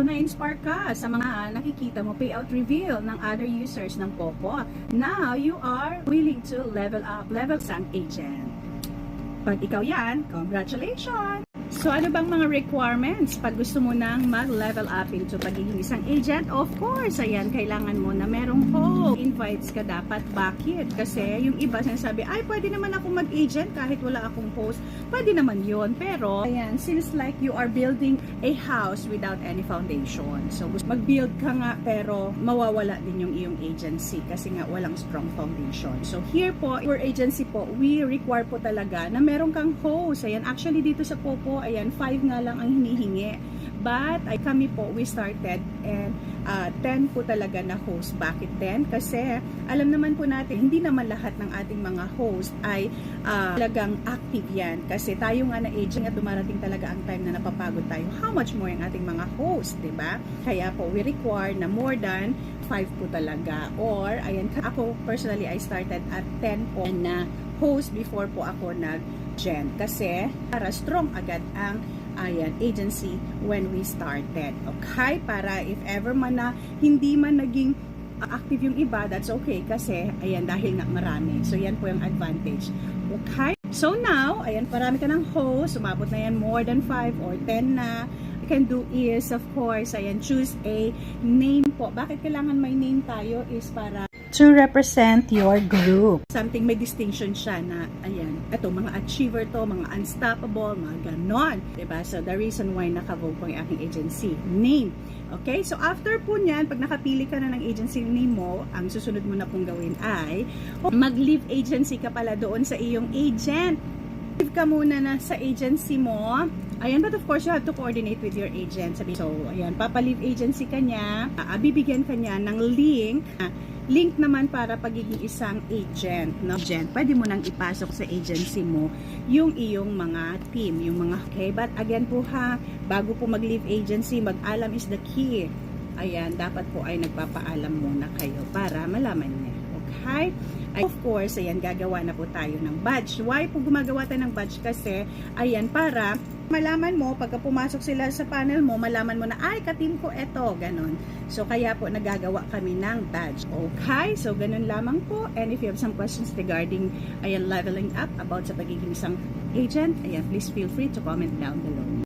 na-inspire ka sa mga nakikita mo payout reveal ng other users ng Popo. Now, you are willing to level up, level sang agent. Pag ikaw yan, congratulations! So, ano bang mga requirements pag gusto mo nang mag-level up into pagiging isang agent? Of course, ayan, kailangan mo na merong host. Invites ka dapat. Bakit? Kasi yung iba sinasabi, ay, pwede naman ako mag-agent kahit wala akong host. Pwede naman yon. Pero, ayan, seems like you are building a house without any foundation. So, mag-build ka nga, pero mawawala din yung iyong agency kasi nga walang strong foundation. So, here po, for agency po, we require po talaga na meron kang host. Ayan, actually dito sa Popo, ayan, 5 nga lang ang hinihingi. But, kami po, we started and 10 po talaga na host. Bakit 10? Kasi, alam naman po natin, hindi naman lahat ng ating mga host ay talagang active yan. Kasi tayo nga na agent at dumarating talaga ang time na napapagod tayo. How much more ang ating mga host, diba? Kaya po, we require na more than 5 po talaga. Or, ayan, ako personally, I started at 10 po na host before po ako nag-gen. Kasi, para strong agad ang agency when we started. Okay? Para if ever man na hindi man naging active yung iba, that's okay. Kasi, ayan, dahil nga marami. So, yan po yung advantage. Okay? So, now, ayan, parami ka ng host. Umabot na yan more than 5 or 10 na. Can do is, of course, ayan, choose a name po. Bakit kailangan may name tayo is para to represent your group. Something may distinction siya na, ayan, ito, mga achiever to, mga unstoppable, mga ganon. Diba? So, the reason why naka-vote po yung aking agency. Name. Okay? So, after po niyan, pag nakapili ka na ng agency name mo, ang susunod mo na pong gawin ay, mag-leave agency ka pala doon sa iyong agent. Leave ka muna na sa agency mo. Ayan, but of course, you have to coordinate with your agent. So, ayan, papalive agency ka niya, bibigyan ka niya ng link. Link naman para pagiging isang agent. No? Pwede mo nang ipasok sa agency mo yung iyong mga team, yung mga, okay? But again po ha, bago po mag-leave agency, mag-alam is the key. Ayan, dapat po ay nagpapaalam muna kayo para malaman niya. Okay? Of course, ayan, gagawa na po tayo ng badge. Why po gumagawa tayo ng badge? Kasi, ayan, para malaman mo, pagka pumasok sila sa panel mo, malaman mo na, ay, ka-team ko eto, ganon. So, kaya po, nagagawa kami ng badge. Okay? So, ganon lamang po. And if you have some questions regarding, ayan, leveling up about sa pagiging isang agent, ayan, please feel free to comment down below.